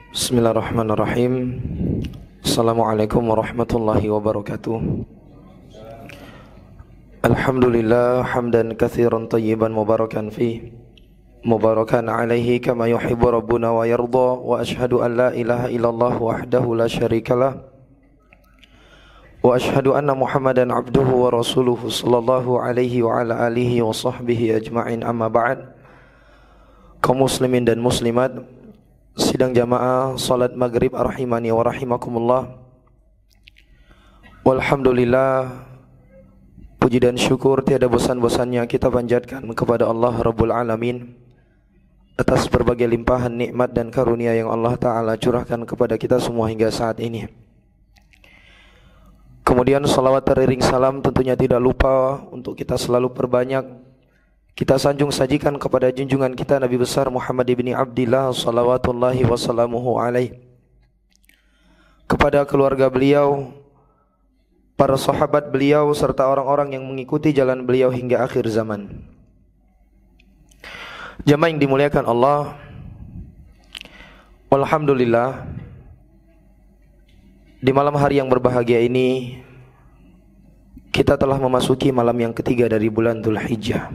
Bismillahirrahmanirrahim. Assalamualaikum warahmatullahi wabarakatuh. Alhamdulillah hamdan katsiran tayyiban mubarakan fi mubarakan alaihi kama yuhibbu rabbuna wa yarda, wa ashhadu an la ilaha illallah wahdahu la syarikalah, wa ashhadu anna Muhammadan abduhu wa rasuluhu sallallahu alaihi wa ala alihi wa sahbihi ajma'in, amma ba'd. Kaum muslimin dan muslimat, sidang jamaah salat maghrib rahimani wa rahimakumullah. Walhamdulillah, puji dan syukur tiada bosan-bosannya kita panjatkan kepada Allah Rabbul Alamin atas berbagai limpahan nikmat dan karunia yang Allah Ta'ala curahkan kepada kita semua hingga saat ini. Kemudian salawat teriring salam tentunya tidak lupa untuk kita selalu perbanyak kita sanjung sajikan kepada junjungan kita Nabi besar Muhammad ibni Abdillah salawatullahi wassalamuhu alaih, kepada keluarga beliau, para sahabat beliau, serta orang-orang yang mengikuti jalan beliau hingga akhir zaman. Jamaah yang dimuliakan Allah, alhamdulillah, di malam hari yang berbahagia ini kita telah memasuki malam yang ketiga dari bulan Dzulhijjah.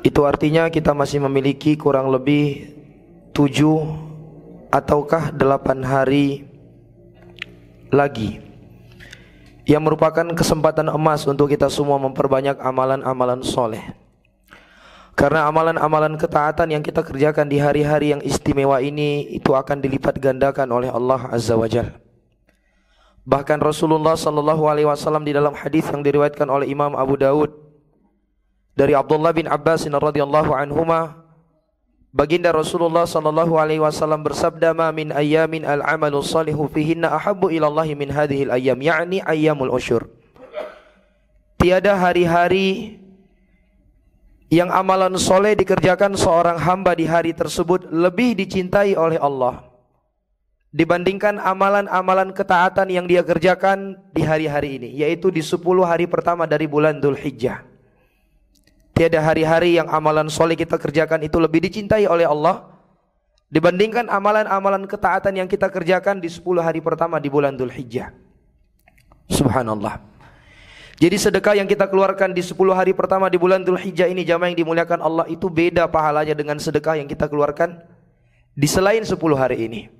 Itu artinya kita masih memiliki kurang lebih 7 ataukah 8 hari lagi, yang merupakan kesempatan emas untuk kita semua memperbanyak amalan-amalan soleh. Karena amalan-amalan ketaatan yang kita kerjakan di hari-hari yang istimewa ini, itu akan dilipat gandakan oleh Allah Azza wa Jalla. Bahkan Rasulullah SAW di dalam hadis yang diriwayatkan oleh Imam Abu Daud dari Abdullah bin Abbas radhiyallahu anhuma, baginda Rasulullah SAW bersabda, "Ma min ayyamin al-amalu salihu fihinna ahabbu ila Allah min hadhil ayyam," yakni ayyamul usyur. Tiada hari-hari yang amalan soleh dikerjakan seorang hamba di hari tersebut lebih dicintai oleh Allah dibandingkan amalan-amalan ketaatan yang dia kerjakan di hari-hari ini, yaitu di 10 hari pertama dari bulan Dzulhijjah. Tiada hari-hari yang amalan soleh kita kerjakan itu lebih dicintai oleh Allah dibandingkan amalan-amalan ketaatan yang kita kerjakan di 10 hari pertama di bulan Dzulhijjah. Subhanallah. Jadi sedekah yang kita keluarkan di 10 hari pertama di bulan Dzulhijjah ini, jamaah yang dimuliakan Allah, itu beda pahalanya dengan sedekah yang kita keluarkan di selain 10 hari ini.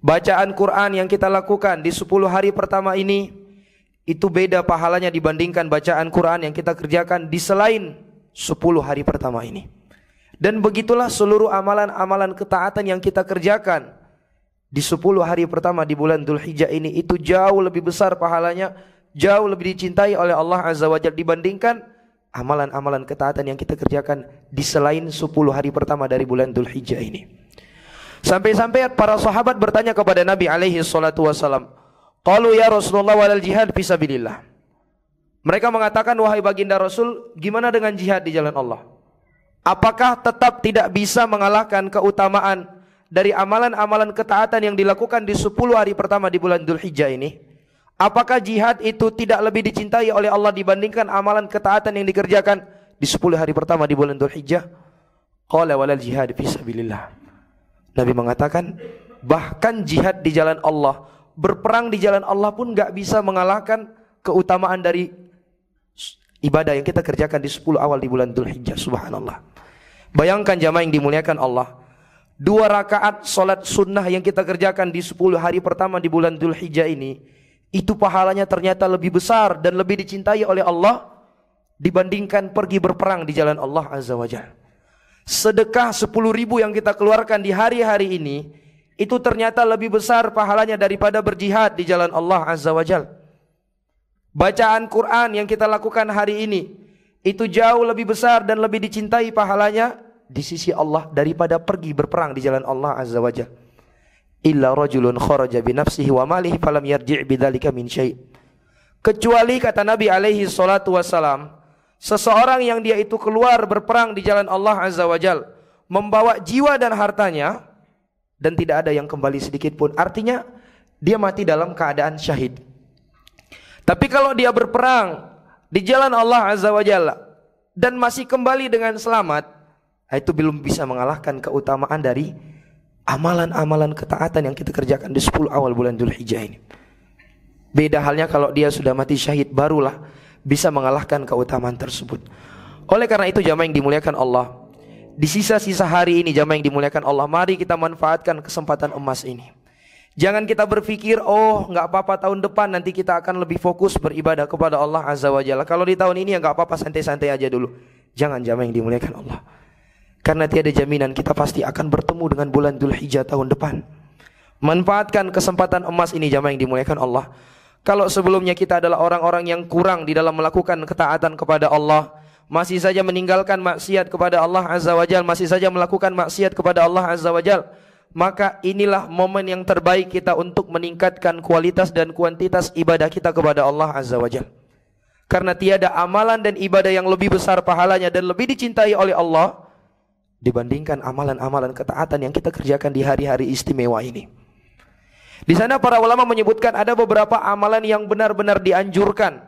Bacaan Quran yang kita lakukan di 10 hari pertama ini, itu beda pahalanya dibandingkan bacaan Quran yang kita kerjakan di selain 10 hari pertama ini. Dan begitulah seluruh amalan-amalan ketaatan yang kita kerjakan di 10 hari pertama di bulan Dzulhijjah ini, itu jauh lebih besar pahalanya, jauh lebih dicintai oleh Allah Azza wa Jalla dibandingkan amalan-amalan ketaatan yang kita kerjakan di selain 10 hari pertama dari bulan Dzulhijjah ini. Sampai-sampai para sahabat bertanya kepada Nabi alaihi salatu wasalam, qalu ya Rasulullah walal jihad fisabilillah. Mereka mengatakan, wahai baginda Rasul, gimana dengan jihad di jalan Allah? Apakah tetap tidak bisa mengalahkan keutamaan dari amalan-amalan ketaatan yang dilakukan di 10 hari pertama di bulan Dzulhijjah ini? Apakah jihad itu tidak lebih dicintai oleh Allah dibandingkan amalan ketaatan yang dikerjakan di 10 hari pertama di bulan Dzulhijjah? Qala walal jihad fisabilillah. Nabi mengatakan, bahkan jihad di jalan Allah, berperang di jalan Allah pun gak bisa mengalahkan keutamaan dari ibadah yang kita kerjakan di 10 awal di bulan Dzulhijjah. Subhanallah. Bayangkan jamaah yang dimuliakan Allah, 2 rakaat solat sunnah yang kita kerjakan di 10 hari pertama di bulan Dzulhijjah ini, itu pahalanya ternyata lebih besar dan lebih dicintai oleh Allah dibandingkan pergi berperang di jalan Allah Azza wa Jalla. Sedekah 10.000 yang kita keluarkan di hari-hari ini, itu ternyata lebih besar pahalanya daripada berjihad di jalan Allah Azza wa Jalla. Bacaan Quran yang kita lakukan hari ini, itu jauh lebih besar dan lebih dicintai pahalanya di sisi Allah daripada pergi berperang di jalan Allah Azza wa Jalla. Illa rajulun kharaja bi nafsihi wa malihi falam yarji' bidzalika min syai'. Kecuali kata Nabi alaihi salatu wasalam, seseorang yang dia itu keluar berperang di jalan Allah Azza wa Jalla, membawa jiwa dan hartanya, dan tidak ada yang kembali sedikit pun. Artinya dia mati dalam keadaan syahid. Tapi kalau dia berperang di jalan Allah Azza wa Jalla dan masih kembali dengan selamat, itu belum bisa mengalahkan keutamaan dari amalan-amalan ketaatan yang kita kerjakan di 10 awal bulan Dzulhijjah ini. Beda halnya kalau dia sudah mati syahid, barulah bisa mengalahkan keutamaan tersebut. Oleh karena itu jamaah yang dimuliakan Allah, di sisa-sisa hari ini jamaah yang dimuliakan Allah, mari kita manfaatkan kesempatan emas ini. Jangan kita berpikir, oh nggak apa-apa tahun depan nanti kita akan lebih fokus beribadah kepada Allah Azza wa Jalla. Kalau di tahun ini ya nggak apa-apa, santai-santai aja dulu. Jangan jamaah yang dimuliakan Allah, karena tiada jaminan kita pasti akan bertemu dengan bulan Dzulhijjah tahun depan. Manfaatkan kesempatan emas ini jamaah yang dimuliakan Allah. Kalau sebelumnya kita adalah orang-orang yang kurang di dalam melakukan ketaatan kepada Allah, masih saja meninggalkan maksiat kepada Allah Azza wa Jalla, masih saja melakukan maksiat kepada Allah Azza wa Jalla, maka inilah momen yang terbaik kita untuk meningkatkan kualitas dan kuantitas ibadah kita kepada Allah Azza wa Jalla. Karena tiada amalan dan ibadah yang lebih besar pahalanya dan lebih dicintai oleh Allah dibandingkan amalan-amalan ketaatan yang kita kerjakan di hari-hari istimewa ini. Di sana para ulama menyebutkan ada beberapa amalan yang benar-benar dianjurkan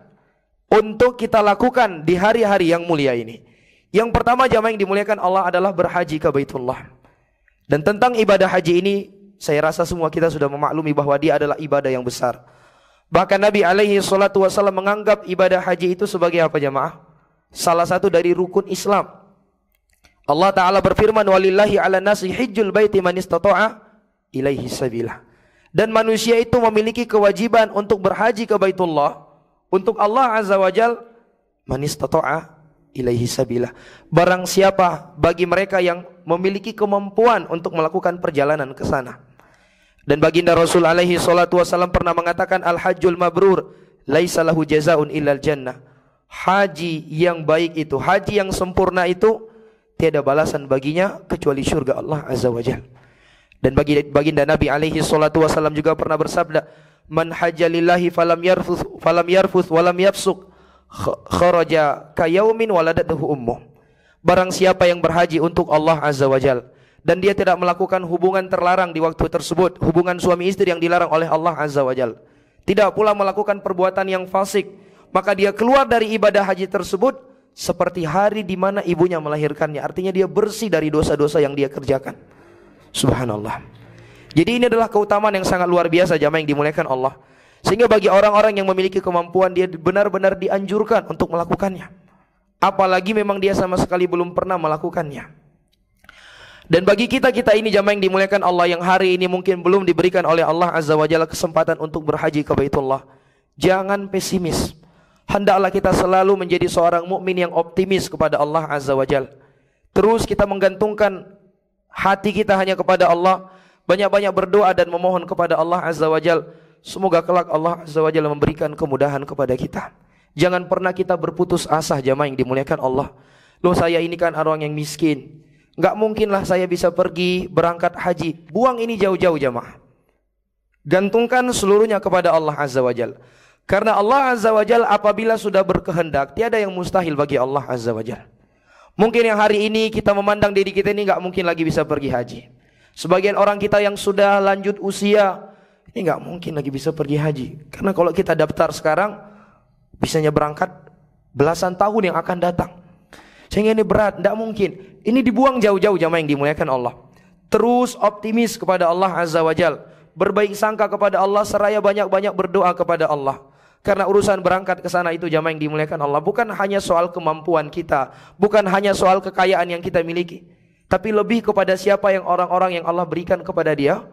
untuk kita lakukan di hari-hari yang mulia ini. Yang pertama jamaah yang dimuliakan Allah adalah berhaji ke Baitullah. Dan tentang ibadah haji ini, saya rasa semua kita sudah memaklumi bahwa dia adalah ibadah yang besar. Bahkan Nabi alaihi salatu wasallam menganggap ibadah haji itu sebagai apa jamaah? Salah satu dari rukun Islam. Allah Ta'ala berfirman, walillahi ala nasi hijjul baiti man istata'a ilaihi sabilah. Dan manusia itu memiliki kewajiban untuk berhaji ke Baitullah untuk Allah Azza wa Jal, man istata'a ilaihi sabilah. Barang siapa bagi mereka yang memiliki kemampuan untuk melakukan perjalanan ke sana. Dan baginda Rasul alaihi salatu wasallam pernah mengatakan, al-hajjul mabrur laisa lahu jazaun illal jannah. Haji yang baik itu, haji yang sempurna itu tiada balasan baginya kecuali surga Allah Azza wa Jalla. Dan baginda Nabi alaihi salatu wasallam juga pernah bersabda, man hajjalillahi falam yarfuth walam yafsuk kharaja kayaumin waladatuhu ummuh. Barang siapa yang berhaji untuk Allah Azza wa Jalla dan dia tidak melakukan hubungan terlarang di waktu tersebut, hubungan suami istri yang dilarang oleh Allah Azza wa Jalla, tidak pula melakukan perbuatan yang fasik, maka dia keluar dari ibadah haji tersebut seperti hari di mana ibunya melahirkannya. Artinya dia bersih dari dosa-dosa yang dia kerjakan. Subhanallah. Jadi ini adalah keutamaan yang sangat luar biasa jamaah yang dimuliakan Allah. Sehingga bagi orang-orang yang memiliki kemampuan, dia benar-benar dianjurkan untuk melakukannya. Apalagi memang dia sama sekali belum pernah melakukannya. Dan bagi kita-kita ini jamaah yang dimuliakan Allah, yang hari ini mungkin belum diberikan oleh Allah Azza wa Jalla kesempatan untuk berhaji ke Baitullah, jangan pesimis. Hendaklah kita selalu menjadi seorang mukmin yang optimis kepada Allah Azza wa Jalla. Terus kita menggantungkan hati kita hanya kepada Allah, banyak-banyak berdoa dan memohon kepada Allah Azza wa Jalla. Semoga kelak Allah Azza wa Jalla memberikan kemudahan kepada kita. Jangan pernah kita berputus asa jamaah yang dimuliakan Allah. Loh, saya ini kan orang yang miskin, nggak mungkinlah saya bisa pergi berangkat haji. Buang ini jauh-jauh jamaah. Gantungkan seluruhnya kepada Allah Azza wa Jalla. Karena Allah Azza wa Jalla apabila sudah berkehendak, tiada yang mustahil bagi Allah Azza wa Jalla. Mungkin yang hari ini kita memandang diri kita ini nggak mungkin lagi bisa pergi haji. Sebagian orang kita yang sudah lanjut usia, ini nggak mungkin lagi bisa pergi haji. Karena kalau kita daftar sekarang, bisanya berangkat belasan tahun yang akan datang. Sehingga ini berat, nggak mungkin. Ini dibuang jauh-jauh jamaah yang dimuliakan Allah. Terus optimis kepada Allah Azza wa Jalla, berbaik sangka kepada Allah, seraya banyak-banyak berdoa kepada Allah. Karena urusan berangkat ke sana itu jamaah yang dimuliakan Allah bukan hanya soal kemampuan kita, bukan hanya soal kekayaan yang kita miliki, tapi lebih kepada siapa yang orang-orang yang Allah berikan kepada dia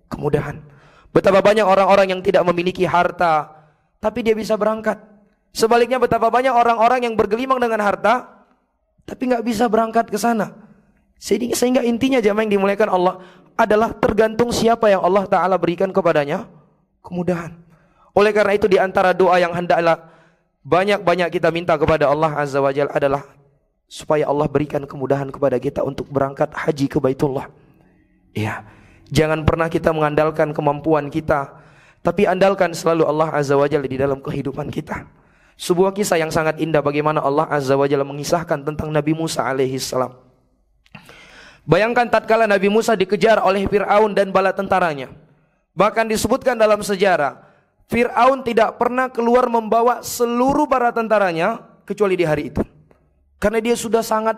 kemudahan. Betapa banyak orang-orang yang tidak memiliki harta tapi dia bisa berangkat. Sebaliknya betapa banyak orang-orang yang bergelimang dengan harta tapi nggak bisa berangkat ke sana. Sehingga intinya jamaah yang dimuliakan Allah adalah tergantung siapa yang Allah Ta'ala berikan kepadanya kemudahan. Oleh karena itu di antara doa yang hendaklah banyak-banyak kita minta kepada Allah Azza wa Jalla adalah supaya Allah berikan kemudahan kepada kita untuk berangkat haji ke Baitullah. Ya, jangan pernah kita mengandalkan kemampuan kita, tapi andalkan selalu Allah Azza wa Jalla di dalam kehidupan kita. Sebuah kisah yang sangat indah bagaimana Allah Azza wa Jalla mengisahkan tentang Nabi Musa alaihi salam. Bayangkan tatkala Nabi Musa dikejar oleh Fir'aun dan bala tentaranya. Bahkan disebutkan dalam sejarah, Fir'aun tidak pernah keluar membawa seluruh bala tentaranya kecuali di hari itu. Karena dia sudah sangat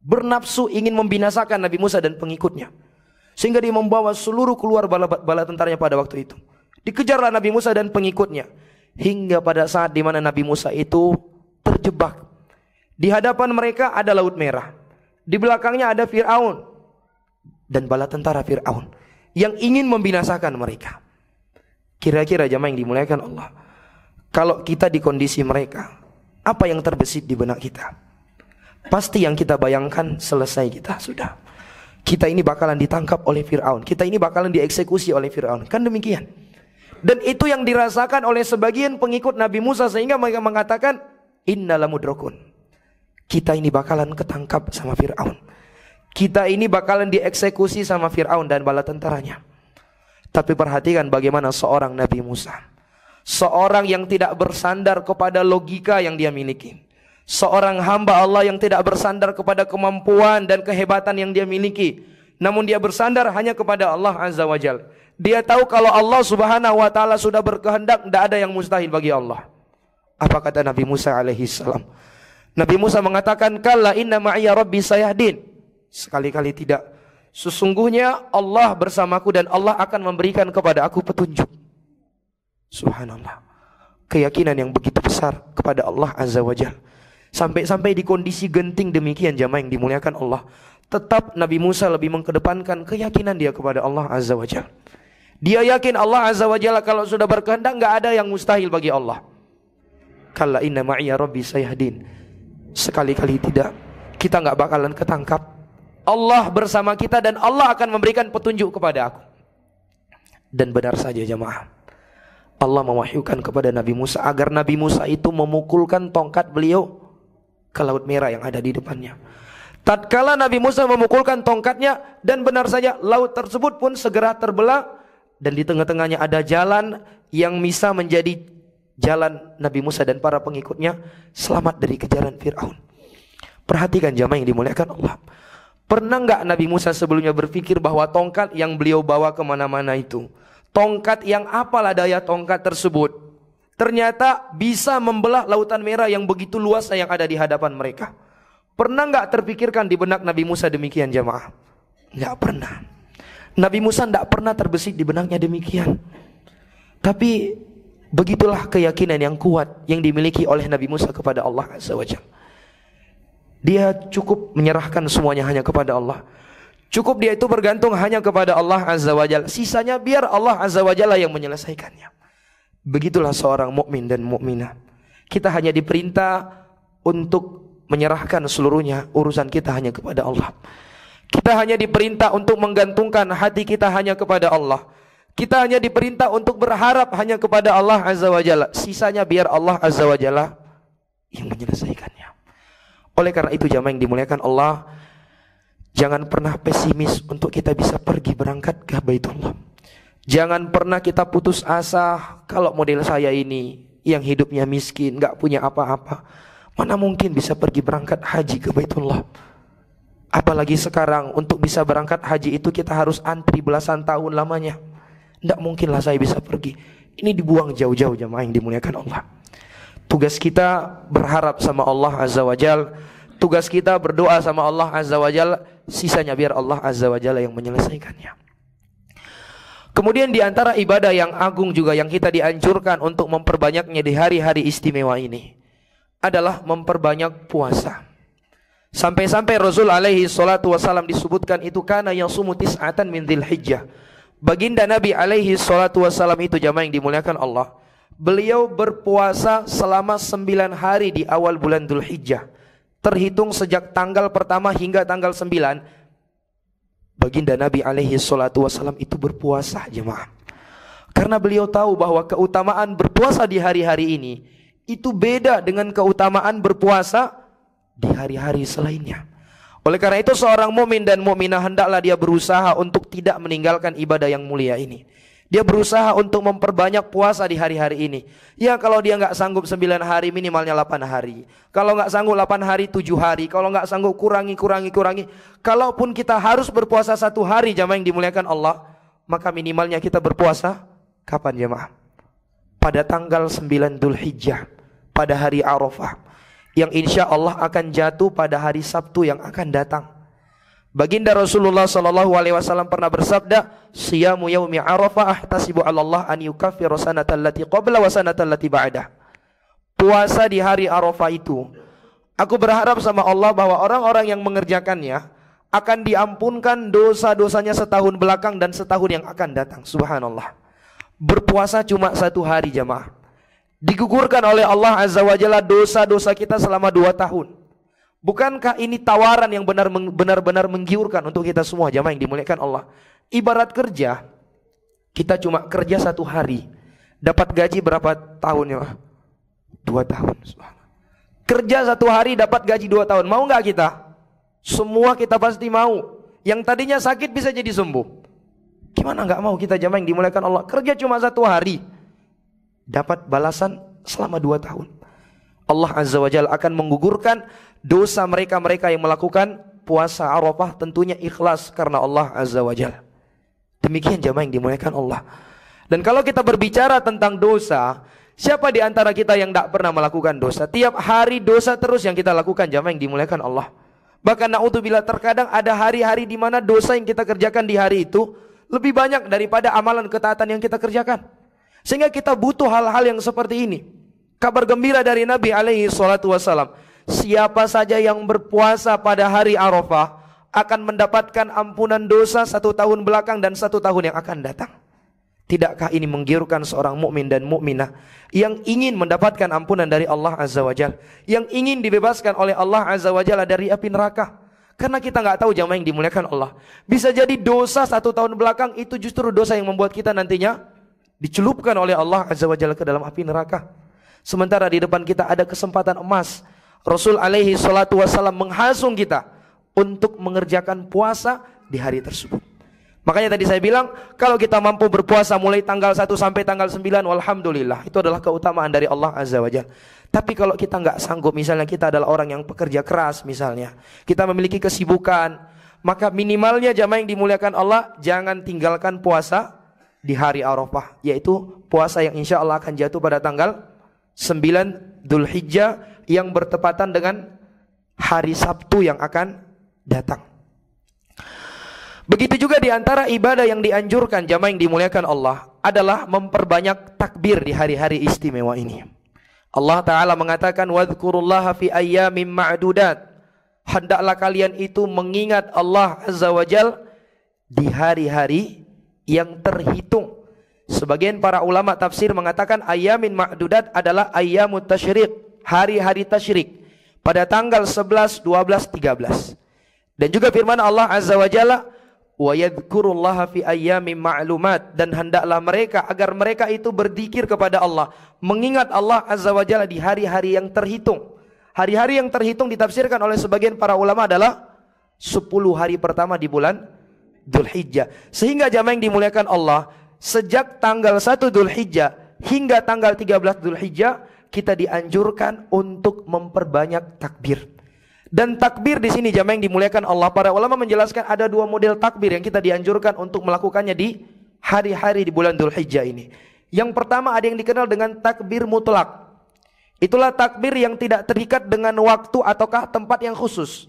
bernafsu ingin membinasakan Nabi Musa dan pengikutnya. sehingga dia membawa seluruh keluar bala tentaranya pada waktu itu. Dikejarlah Nabi Musa dan pengikutnya hingga pada saat di mana Nabi Musa itu terjebak. Di hadapan mereka ada Laut Merah, di belakangnya ada Fir'aun dan bala tentara Fir'aun yang ingin membinasakan mereka. Kira-kira jamaah yang dimuliakan Allah, kalau kita di kondisi mereka, apa yang terbesit di benak kita? Pasti yang kita bayangkan, selesai kita sudah. Kita ini bakalan ditangkap oleh Fir'aun, kita ini bakalan dieksekusi oleh Fir'aun. Kan demikian. Dan itu yang dirasakan oleh sebagian pengikut Nabi Musa, sehingga mereka mengatakan, inna lamudrakun, kita ini bakalan ketangkap sama Fir'aun, kita ini bakalan dieksekusi sama Fir'aun dan bala tentaranya. Tapi perhatikan bagaimana seorang Nabi Musa, seorang yang tidak bersandar kepada logika yang dia miliki, seorang hamba Allah yang tidak bersandar kepada kemampuan dan kehebatan yang dia miliki, namun dia bersandar hanya kepada Allah Azza wa Jalla. Dia tahu kalau Allah Subhanahu wa taala sudah berkehendak, tidak ada yang mustahil bagi Allah. Apa kata Nabi Musa alaihi salam? Nabi Musa mengatakan, kalla inna ma'iya rabbi sayahdin. Sekali-kali tidak. Sesungguhnya Allah bersamaku dan Allah akan memberikan kepada aku petunjuk. Subhanallah. Keyakinan yang begitu besar kepada Allah Azza wa Jalla. Sampai-sampai di kondisi genting demikian jamaah yang dimuliakan Allah, tetap Nabi Musa lebih mengedepankan keyakinan dia kepada Allah Azza wa Jalla. Dia yakin Allah Azza wa Jalla kalau sudah berkehendak, enggak ada yang mustahil bagi Allah. Kalla inna ma'iya rabbi sayahdin. Sekali-kali tidak, kita enggak bakalan ketangkap. Allah bersama kita dan Allah akan memberikan petunjuk kepada aku. Dan benar saja jamaah, Allah mewahyukan kepada Nabi Musa agar Nabi Musa itu memukulkan tongkat beliau ke Laut Merah yang ada di depannya. Tatkala Nabi Musa memukulkan tongkatnya, dan benar saja laut tersebut pun segera terbelah, dan di tengah-tengahnya ada jalan yang bisa menjadi jalan Nabi Musa dan para pengikutnya selamat dari kejaran Fir'aun. Perhatikan jamaah yang dimuliakan Allah, pernah enggak Nabi Musa sebelumnya berpikir bahwa tongkat yang beliau bawa kemana-mana itu, tongkat yang apalah daya tongkat tersebut, ternyata bisa membelah Lautan Merah yang begitu luas yang ada di hadapan mereka? Pernah enggak terpikirkan di benak Nabi Musa demikian jamaah? Enggak pernah. Nabi Musa enggak pernah terbesit di benaknya demikian. Tapi begitulah keyakinan yang kuat yang dimiliki oleh Nabi Musa kepada Allah Azza wa Jalla. Dia cukup menyerahkan semuanya hanya kepada Allah. Cukup dia itu bergantung hanya kepada Allah Azza wa Jalla. Sisanya biar Allah Azza wa Jalla yang menyelesaikannya. Begitulah seorang mukmin dan mukminah. Kita hanya diperintah untuk menyerahkan seluruhnya, urusan kita hanya kepada Allah. Kita hanya diperintah untuk menggantungkan hati kita hanya kepada Allah. Kita hanya diperintah untuk berharap hanya kepada Allah Azza wa Jalla. Sisanya biar Allah Azza wa Jalla yang menyelesaikannya. Oleh karena itu jamaah yang dimuliakan Allah, jangan pernah pesimis untuk kita bisa pergi berangkat ke Baitullah. Jangan pernah kita putus asa, kalau model saya ini yang hidupnya miskin, gak punya apa-apa, mana mungkin bisa pergi berangkat haji ke Baitullah. Apalagi sekarang untuk bisa berangkat haji itu kita harus antri belasan tahun lamanya. Tidak mungkinlah saya bisa pergi. Ini dibuang jauh-jauh jamaah yang dimuliakan Allah. Tugas kita berharap sama Allah Azza wa Jalla. Tugas kita berdoa sama Allah Azza wa Jalla. Sisanya biar Allah Azza wa Jalla yang menyelesaikannya. Kemudian di antara ibadah yang agung juga yang kita dianjurkan untuk memperbanyaknya di hari-hari istimewa ini adalah memperbanyak puasa. Sampai-sampai Rasul alaihi salatu wasalam disebutkan itu kana yasumu tis'atan min Dzulhijjah. Baginda Nabi alaihi salatu wasalam itu jamaah yang dimuliakan Allah, beliau berpuasa selama 9 hari di awal bulan Dzulhijjah. Terhitung sejak tanggal pertama hingga tanggal 9, baginda Nabi alaihi salatu wasalam itu berpuasa jemaah. Karena beliau tahu bahwa keutamaan berpuasa di hari-hari ini itu beda dengan keutamaan berpuasa di hari-hari selainnya. Oleh karena itu seorang mukmin dan mukminah hendaklah dia berusaha untuk tidak meninggalkan ibadah yang mulia ini. Dia berusaha untuk memperbanyak puasa di hari-hari ini. Ya kalau dia nggak sanggup 9 hari minimalnya 8 hari. Kalau nggak sanggup 8 hari 7 hari. Kalau nggak sanggup kurangi. Kalaupun kita harus berpuasa 1 hari jamaah yang dimuliakan Allah, maka minimalnya kita berpuasa kapan jamaah? Pada tanggal 9 Dzulhijjah, pada hari Arafah, yang insya Allah akan jatuh pada hari Sabtu yang akan datang. Baginda Rasulullah sallallahu alaihi wasallam pernah bersabda, "Siyamu yaumi Arafah ahtasibu 'ala Allah an yukaffiru sanata allati qabla wa sanata allati ba'dah." Puasa di hari Arafah itu, aku berharap sama Allah bahwa orang-orang yang mengerjakannya akan diampunkan dosa-dosanya setahun belakang dan setahun yang akan datang. Subhanallah. Berpuasa cuma 1 hari jamaah, digugurkan oleh Allah Azza wa Jalla dosa-dosa kita selama 2 tahun. Bukankah ini tawaran yang benar-benar menggiurkan untuk kita semua jamaah yang dimuliakan Allah? Ibarat kerja, kita cuma kerja 1 hari, dapat gaji berapa tahun ya? 2 tahun. Kerja 1 hari dapat gaji 2 tahun. Mau nggak kita? Semua kita pasti mau. Yang tadinya sakit bisa jadi sembuh. Gimana nggak mau kita jamaah yang dimuliakan Allah? Kerja cuma 1 hari, dapat balasan selama 2 tahun. Allah Azza wa Jalla akan menggugurkan dosa mereka-mereka yang melakukan puasa Arafah, tentunya ikhlas karena Allah Azza wa Jalla. Demikian jamaah yang dimuliakan Allah. Dan kalau kita berbicara tentang dosa, siapa di antara kita yang tidak pernah melakukan dosa? Tiap hari dosa terus yang kita lakukan jamaah yang dimuliakan Allah. Bahkan na'udzubillah, terkadang ada hari-hari di mana dosa yang kita kerjakan di hari itu lebih banyak daripada amalan ketaatan yang kita kerjakan. Sehingga kita butuh hal-hal yang seperti ini. Kabar gembira dari Nabi alaihi salatu wassalam, siapa saja yang berpuasa pada hari Arafah akan mendapatkan ampunan dosa 1 tahun belakang dan 1 tahun yang akan datang. Tidakkah ini menggiurkan seorang mukmin dan mukminah yang ingin mendapatkan ampunan dari Allah Azza wa Jalla, yang ingin dibebaskan oleh Allah Azza wa Jalla dari api neraka? Karena kita nggak tahu jamaah yang dimuliakan Allah, bisa jadi dosa 1 tahun belakang itu justru dosa yang membuat kita nantinya dicelupkan oleh Allah Azza wa Jalla ke dalam api neraka. Sementara di depan kita ada kesempatan emas. Rasul alaihi salatu wassalam menghasung kita untuk mengerjakan puasa di hari tersebut. Makanya tadi saya bilang, kalau kita mampu berpuasa mulai tanggal 1 sampai tanggal 9, walhamdulillah, itu adalah keutamaan dari Allah Azza wa Jalla. Tapi kalau kita nggak sanggup, misalnya kita adalah orang yang pekerja keras, misalnya kita memiliki kesibukan, maka minimalnya jamaah yang dimuliakan Allah, jangan tinggalkan puasa di hari Arafah, yaitu puasa yang insya Allah akan jatuh pada tanggal 9 Dzulhijjah yang bertepatan dengan hari Sabtu yang akan datang. Begitu juga di antara ibadah yang dianjurkan jamaah yang dimuliakan Allah adalah memperbanyak takbir di hari-hari istimewa ini. Allah Ta'ala mengatakan, wadhkurullaha fi ayyamin ma'dudat. Hendaklah kalian itu mengingat Allah Azza wa Jal di hari-hari yang terhitung. Sebagian para ulama tafsir mengatakan ayyamin ma'dudat adalah ayyamut tasyrik, hari-hari tasyrik pada tanggal 11, 12, 13. Dan juga firman Allah Azza wa Jalla, wa yadhkurullaha fi ayyamin ma'lumat, dan hendaklah mereka agar mereka itu berzikir kepada Allah, mengingat Allah Azza wa Jalla di hari-hari yang terhitung. Hari-hari yang terhitung ditafsirkan oleh sebagian para ulama adalah 10 hari pertama di bulan Dzulhijjah. Sehingga jamaah yang dimuliakan Allah, sejak tanggal 1 Dzulhijjah hingga tanggal 13 Dzulhijjah kita dianjurkan untuk memperbanyak takbir. Dan takbir di sini jamaah yang dimuliakan Allah, para ulama menjelaskan ada 2 model takbir yang kita dianjurkan untuk melakukannya di hari-hari di bulan Dzulhijjah ini. Yang pertama ada yang dikenal dengan takbir mutlak. Itulah takbir yang tidak terikat dengan waktu ataukah tempat yang khusus.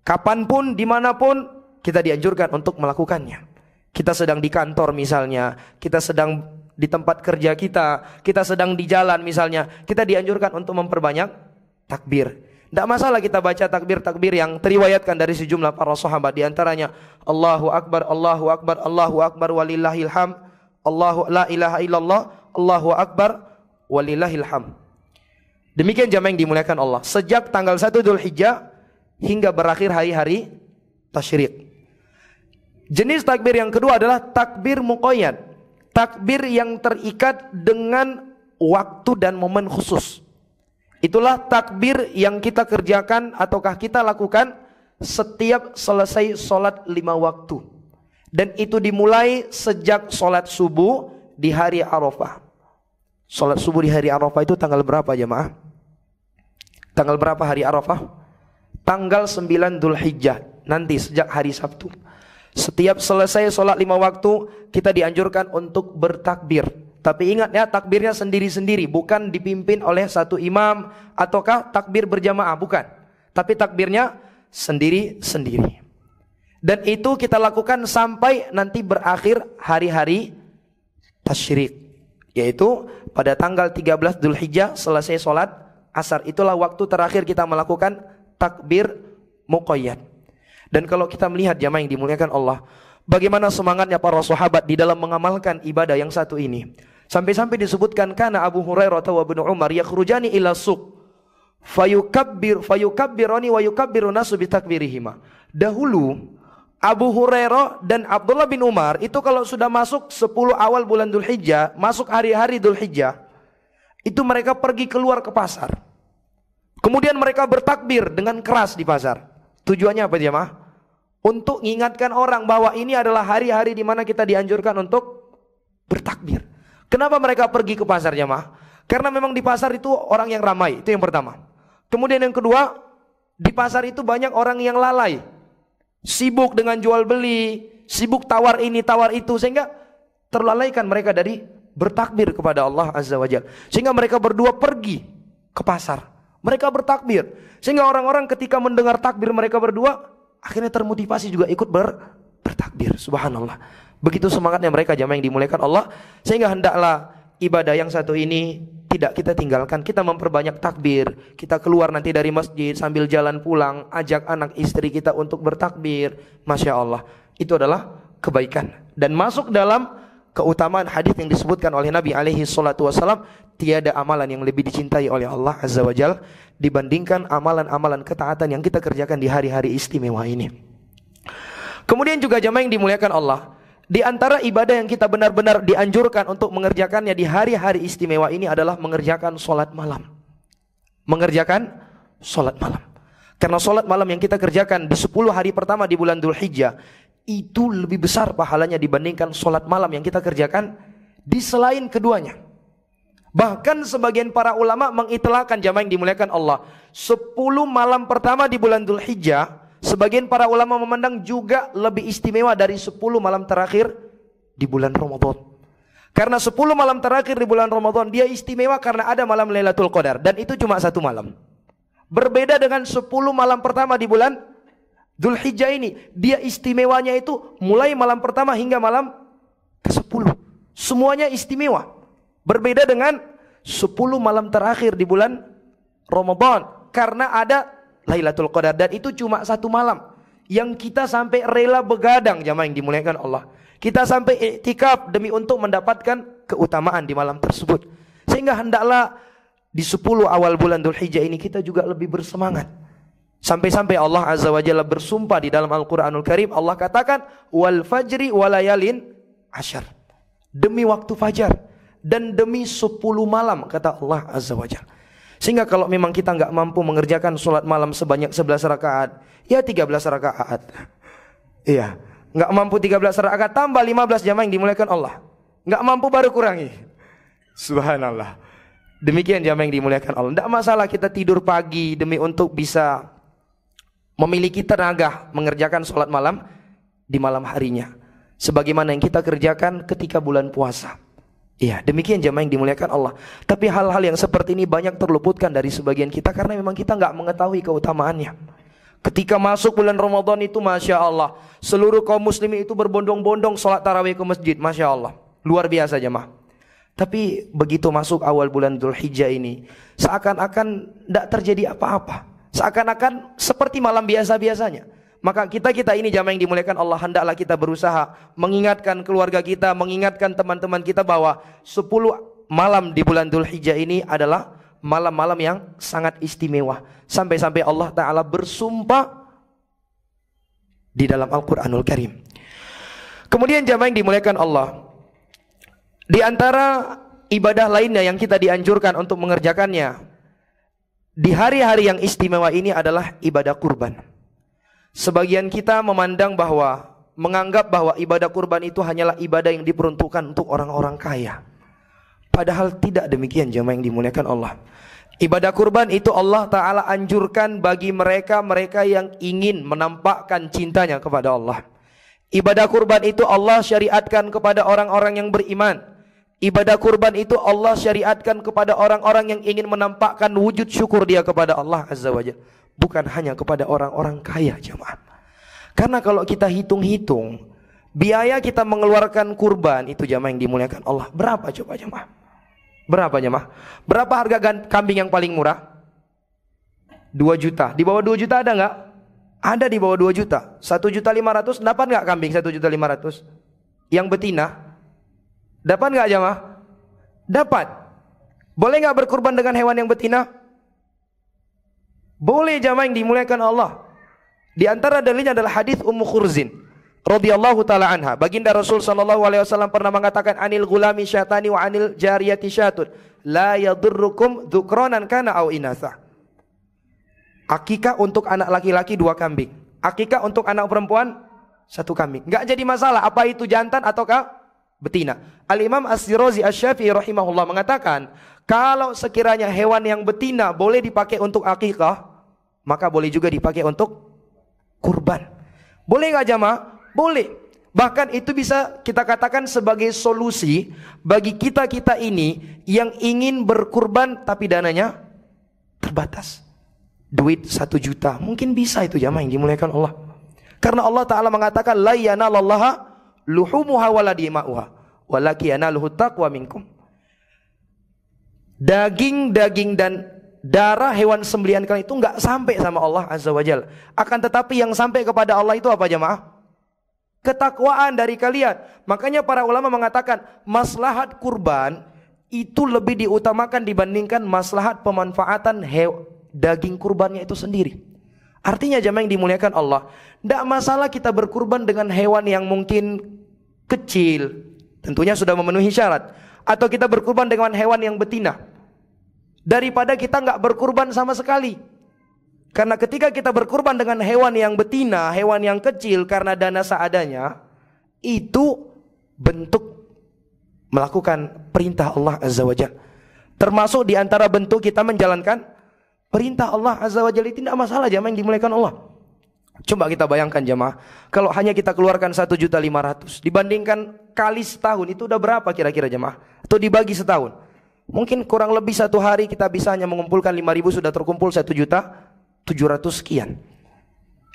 Kapanpun, dimanapun kita dianjurkan untuk melakukannya. Kita sedang di kantor misalnya, kita sedang di tempat kerja kita sedang di jalan misalnya, kita dianjurkan untuk memperbanyak takbir. Tidak masalah kita baca takbir-takbir yang teriwayatkan dari sejumlah para sahabat, di antaranya Allahu Akbar, Allahu Akbar, Allahu Akbar walillahil ham, Allahu la ilaha illallah, Allahu Akbar walillahil ham. Demikian jamaah yang dimuliakan Allah, sejak tanggal 1 Dzulhijjah hingga berakhir hari-hari tasyrik. Jenis takbir yang kedua adalah takbir muqayyad, takbir yang terikat dengan waktu dan momen khusus. Itulah takbir yang kita kerjakan ataukah kita lakukan setiap selesai sholat 5 waktu. Dan itu dimulai sejak sholat subuh di hari Arafah. Sholat subuh di hari Arafah itu tanggal berapa jemaah? Tanggal berapa hari Arafah? Tanggal 9 Dzulhijjah, nanti sejak hari Sabtu. Setiap selesai sholat 5 waktu kita dianjurkan untuk bertakbir. Tapi ingat ya, takbirnya sendiri-sendiri, bukan dipimpin oleh satu imam ataukah takbir berjamaah, bukan. Tapi takbirnya sendiri-sendiri. Dan itu kita lakukan sampai nanti berakhir hari-hari tasyrik, yaitu pada tanggal 13 Dzulhijjah selesai sholat asar. Itulah waktu terakhir kita melakukan takbir muqayyad. Dan kalau kita melihat jamaah yang dimuliakan Allah, bagaimana semangatnya para sahabat di dalam mengamalkan ibadah yang satu ini. Sampai-sampai disebutkan kana Abu Hurairah wa Ibnu Umar yakhrujani ila suq fayukabbirani wa yukabbiru nasu bitakbirihima. Dahulu Abu Hurairah dan Abdullah bin Umar itu kalau sudah masuk 10 awal bulan Dzulhijjah, masuk hari-hari Dzulhijjah, itu mereka pergi keluar ke pasar. Kemudian mereka bertakbir dengan keras di pasar. Tujuannya apa jemaah? Untuk mengingatkan orang bahwa ini adalah hari-hari di mana kita dianjurkan untuk bertakbir. Kenapa mereka pergi ke pasar jemaah? Karena memang di pasar itu orang yang ramai, itu yang pertama. Kemudian yang kedua, di pasar itu banyak orang yang lalai, sibuk dengan jual beli, sibuk tawar ini tawar itu, sehingga terlalaikan mereka dari bertakbir kepada Allah Azza wa Jalla. Sehingga mereka berdua pergi ke pasar, mereka bertakbir, sehingga orang-orang ketika mendengar takbir mereka berdua akhirnya termotivasi juga ikut bertakbir. Subhanallah, begitu semangatnya mereka jamaah yang dimuliakan Allah. Sehingga hendaklah ibadah yang satu ini tidak kita tinggalkan. Kita memperbanyak takbir. Kita keluar nanti dari masjid sambil jalan pulang, ajak anak istri kita untuk bertakbir. Masya Allah, itu adalah kebaikan dan masuk dalam keutamaan hadis yang disebutkan oleh Nabi alaihi salatu wasallam. Tiada amalan yang lebih dicintai oleh Allah Azza wa Jalla dibandingkan amalan-amalan ketaatan yang kita kerjakan di hari-hari istimewa ini. Kemudian juga jamaah yang dimuliakan Allah, di antara ibadah yang kita benar-benar dianjurkan untuk mengerjakannya di hari-hari istimewa ini adalah mengerjakan sholat malam. Mengerjakan sholat malam. Karena sholat malam yang kita kerjakan di 10 hari pertama di bulan Dzulhijjah itu lebih besar pahalanya dibandingkan sholat malam yang kita kerjakan di selain keduanya. Bahkan sebagian para ulama mengitlaqkan jamaah yang dimuliakan Allah, 10 malam pertama di bulan Dzulhijjah, sebagian para ulama memandang juga lebih istimewa dari 10 malam terakhir di bulan Ramadan. Karena 10 malam terakhir di bulan Ramadan dia istimewa karena ada malam Lailatul Qadar, dan itu cuma 1 malam. Berbeda dengan 10 malam pertama di bulan Dzulhijjah ini, dia istimewanya itu mulai malam pertama hingga malam ke-10. Semuanya istimewa. Berbeda dengan 10 malam terakhir di bulan Ramadan karena ada Lailatul Qadar, dan itu cuma 1 malam yang kita sampai rela begadang jamaah yang dimuliakan Allah. Kita sampai iktikaf demi untuk mendapatkan keutamaan di malam tersebut. Sehingga hendaklah di 10 awal bulan Dzulhijjah ini kita juga lebih bersemangat. Sampai-sampai Allah Azza wa Jalla bersumpah di dalam Al-Qur'anul Karim, Allah katakan wal fajri walayalin asyar. Demi waktu fajar dan demi 10 malam kata Allah Azza wa Jalla. Sehingga kalau memang kita enggak mampu mengerjakan sholat malam sebanyak 11 rakaat, ya 13 rakaat. Iya, enggak mampu 13 rakaat tambah 15 jamaah yang dimuliakan Allah. Enggak mampu baru kurangi. Subhanallah. Demikian jamaah yang dimuliakan Allah. Enggak masalah kita tidur pagi demi untuk bisa memiliki tenaga mengerjakan sholat malam di malam harinya, sebagaimana yang kita kerjakan ketika bulan puasa. Iya, demikian jamaah yang dimuliakan Allah. Tapi hal-hal yang seperti ini banyak terluputkan dari sebagian kita karena memang kita nggak mengetahui keutamaannya. Ketika masuk bulan Ramadan itu Masya Allah, seluruh kaum muslimin itu berbondong-bondong sholat tarawih ke masjid. Masya Allah, luar biasa jamaah. Tapi begitu masuk awal bulan Dzulhijjah ini, seakan-akan tidak terjadi apa-apa, seakan-akan seperti malam biasa-biasanya. Maka kita ini jamaah yang dimuliakan Allah, hendaklah kita berusaha mengingatkan keluarga kita, mengingatkan teman-teman kita bahwa 10 malam di bulan Dzulhijjah ini adalah malam-malam yang sangat istimewa. Sampai-sampai Allah Ta'ala bersumpah di dalam Al-Quranul Karim. Kemudian jamaah yang dimuliakan Allah, di antara ibadah lainnya yang kita dianjurkan untuk mengerjakannya di hari-hari yang istimewa ini adalah ibadah kurban. Sebagian kita menganggap bahwa ibadah kurban itu hanyalah ibadah yang diperuntukkan untuk orang-orang kaya. Padahal tidak demikian jamaah yang dimuliakan Allah. Ibadah kurban itu Allah Ta'ala anjurkan bagi mereka yang ingin menampakkan cintanya kepada Allah. Ibadah kurban itu Allah syariatkan kepada orang-orang yang beriman. Ibadah kurban itu Allah syariatkan kepada orang-orang yang ingin menampakkan wujud syukur dia kepada Allah Azza wa Jalla, bukan hanya kepada orang-orang kaya jemaah. Karena kalau kita hitung-hitung biaya kita mengeluarkan kurban itu jamaah yang dimuliakan Allah, berapa coba jamaah? Berapa jamaah? Berapa harga kambing yang paling murah? 2 juta. Di bawah 2 juta ada nggak? Ada di bawah 2 juta. 1.500.000 dapat nggak kambing 1.500.000? Yang betina dapat nggak jamaah? Dapat. Boleh nggak berkurban dengan hewan yang betina? Boleh jamaah yang dimuliakan Allah. Di antara dalilnya adalah hadis Ummu Khurzin radhiyallahu taala anha. Baginda Rasul sallallahu alaihi wasallam pernah mengatakan, anil gulami syatani wa anil jariyati syatun la yadurrukum dzukronan kana au inatha. Akikah untuk anak laki-laki 2 kambing, akikah untuk anak perempuan 1 kambing. Enggak jadi masalah apa itu jantan ataukah betina. Al-Imam As-Sirazi Asy-Syafi'i rahimahullah mengatakan, kalau sekiranya hewan yang betina boleh dipakai untuk akikah, maka boleh juga dipakai untuk kurban. Boleh enggak jamaah? Boleh. Bahkan itu bisa kita katakan sebagai solusi bagi kita-kita ini yang ingin berkurban tapi dananya terbatas. Duit 1 juta mungkin bisa itu jamaah yang dimuliakan Allah. Karena Allah Ta'ala mengatakan la yanalallaha luhumuha wala dima'uha walaki yanaluhu taqwa minkum. Daging dan darah hewan sembelihan kalian itu enggak sampai sama Allah Azza wa Jalla. Akan tetapi yang sampai kepada Allah itu apa jamaah? Ketakwaan dari kalian. Makanya para ulama mengatakan maslahat kurban itu lebih diutamakan dibandingkan maslahat pemanfaatan daging kurbannya itu sendiri. Artinya jamaah yang dimuliakan Allah, tidak masalah kita berkurban dengan hewan yang mungkin kecil, tentunya sudah memenuhi syarat, atau kita berkurban dengan hewan yang betina, daripada kita nggak berkurban sama sekali. Karena ketika kita berkurban dengan hewan yang betina, hewan yang kecil karena dana seadanya, itu bentuk melakukan perintah Allah Azza wa Jalla. Termasuk di antara bentuk kita menjalankan perintah Allah Azza wa Jalla. Tidak masalah jamaah yang dimuliakan Allah. Coba kita bayangkan jamaah, kalau hanya kita keluarkan 1.500.000 dibandingkan kali setahun, itu udah berapa kira-kira jamaah? Atau dibagi setahun, mungkin kurang lebih 1 hari kita bisa hanya mengumpulkan 5.000, sudah terkumpul 1.700.000 sekian.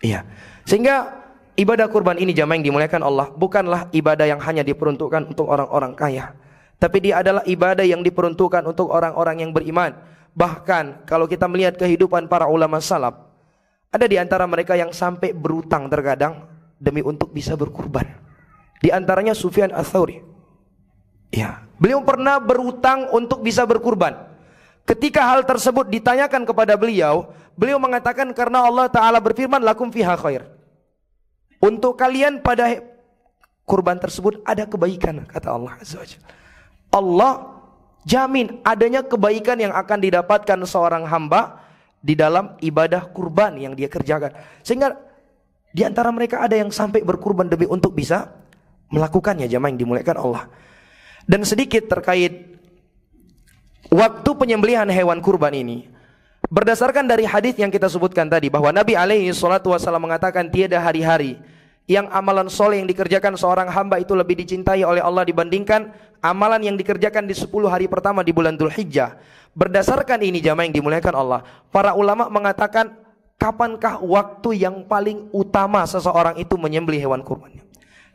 Iya. Sehingga ibadah kurban ini jamaah yang dimuliakan Allah bukanlah ibadah yang hanya diperuntukkan untuk orang-orang kaya, tapi dia adalah ibadah yang diperuntukkan untuk orang-orang yang beriman. Bahkan kalau kita melihat kehidupan para ulama salaf, ada di antara mereka yang sampai berutang terkadang demi untuk bisa berkurban. Di antaranya Sufyan Ats-Tsauri. Ya, beliau pernah berutang untuk bisa berkurban. Ketika hal tersebut ditanyakan kepada beliau, beliau mengatakan karena Allah Ta'ala berfirman, lakum fiha khair. Untuk kalian pada kurban tersebut ada kebaikan, kata Allah Azza wa Jalla. Allah jamin adanya kebaikan yang akan didapatkan seorang hamba di dalam ibadah kurban yang dia kerjakan. Sehingga di antara mereka ada yang sampai berkurban demi untuk bisa melakukannya, jamaah yang dimuliakan Allah. Dan sedikit terkait waktu penyembelihan hewan kurban ini, berdasarkan dari hadis yang kita sebutkan tadi, bahwa Nabi alaihi salatu wasallam mengatakan tiada hari-hari yang amalan soleh yang dikerjakan seorang hamba itu lebih dicintai oleh Allah dibandingkan amalan yang dikerjakan di 10 hari pertama di bulan Dzulhijjah. Berdasarkan ini jamaah yang dimuliakan Allah, para ulama mengatakan kapankah waktu yang paling utama seseorang itu menyembelih hewan kurbannya?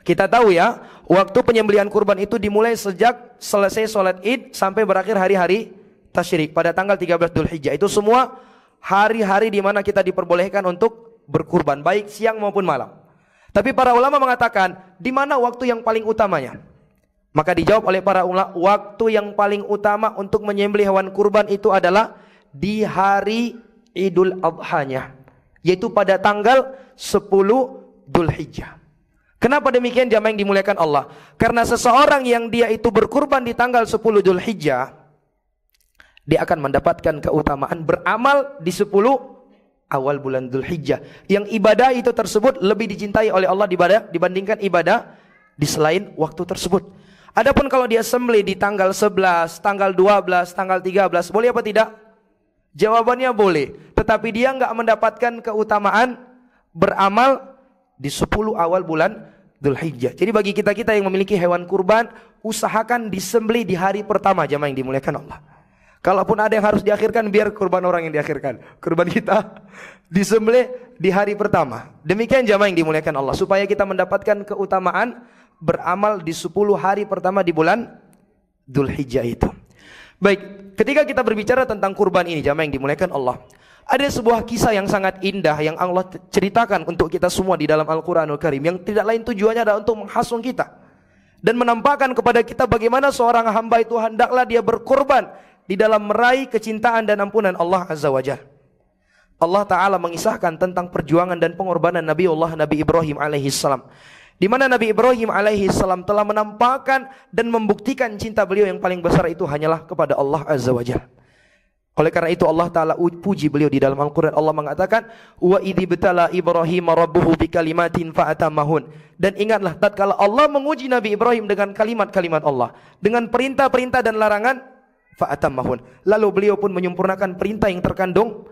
Kita tahu ya, waktu penyembelihan kurban itu dimulai sejak selesai sholat Id sampai berakhir hari-hari tasyrik pada tanggal 13 Dzulhijjah. Itu semua hari-hari di mana kita diperbolehkan untuk berkurban, baik siang maupun malam. Tapi para ulama mengatakan di mana waktu yang paling utamanya? Maka dijawab oleh para ulama, waktu yang paling utama untuk menyembelih hewan kurban itu adalah di hari Idul Adhanya, yaitu pada tanggal 10 Dzulhijjah. Kenapa demikian jamaah yang dimuliakan Allah? Karena seseorang yang dia itu berkurban di tanggal 10 Dzulhijjah, dia akan mendapatkan keutamaan beramal di 10 awal bulan Dzulhijjah, yang ibadah itu tersebut lebih dicintai oleh Allah dibandingkan ibadah di selain waktu tersebut. Adapun kalau dia sembelih di tanggal 11, tanggal 12, tanggal 13, boleh apa tidak? Jawabannya boleh, tetapi dia enggak mendapatkan keutamaan beramal di 10 awal bulan Dzulhijjah. Jadi bagi kita-kita yang memiliki hewan kurban, usahakan disembelih di hari pertama jamaah yang dimuliakan Allah. Kalaupun ada yang harus diakhirkan, biar kurban orang yang diakhirkan. Kurban kita disembelih di hari pertama. Demikian jamaah yang dimuliakan Allah, supaya kita mendapatkan keutamaan beramal di 10 hari pertama di bulan Dzulhijjah itu. Baik, ketika kita berbicara tentang kurban ini jamaah yang dimuliakan Allah, ada sebuah kisah yang sangat indah yang Allah ceritakan untuk kita semua di dalam Al-Quranul Karim, yang tidak lain tujuannya adalah untuk menghasung kita dan menampakkan kepada kita bagaimana seorang hamba itu hendaklah dia berkorban di dalam meraih kecintaan dan ampunan Allah Azza wa Jalla. Allah Ta'ala mengisahkan tentang perjuangan dan pengorbanan Nabi Ibrahim alaihissalam, di mana Nabi Ibrahim alaihissalam telah menampakkan dan membuktikan cinta beliau yang paling besar itu hanyalah kepada Allah Azza wa Jalla. Oleh karena itu Allah Ta'ala puji beliau di dalam Al-Quran. Allah mengatakan, wa idh ibtala Ibrahim rabbuhu bikalimatin fa'atamahun. Dan ingatlah tatkala Allah menguji Nabi Ibrahim dengan kalimat-kalimat Allah, dengan perintah-perintah dan larangan, fa'atamahun. Lalu beliau pun menyempurnakan perintah yang terkandung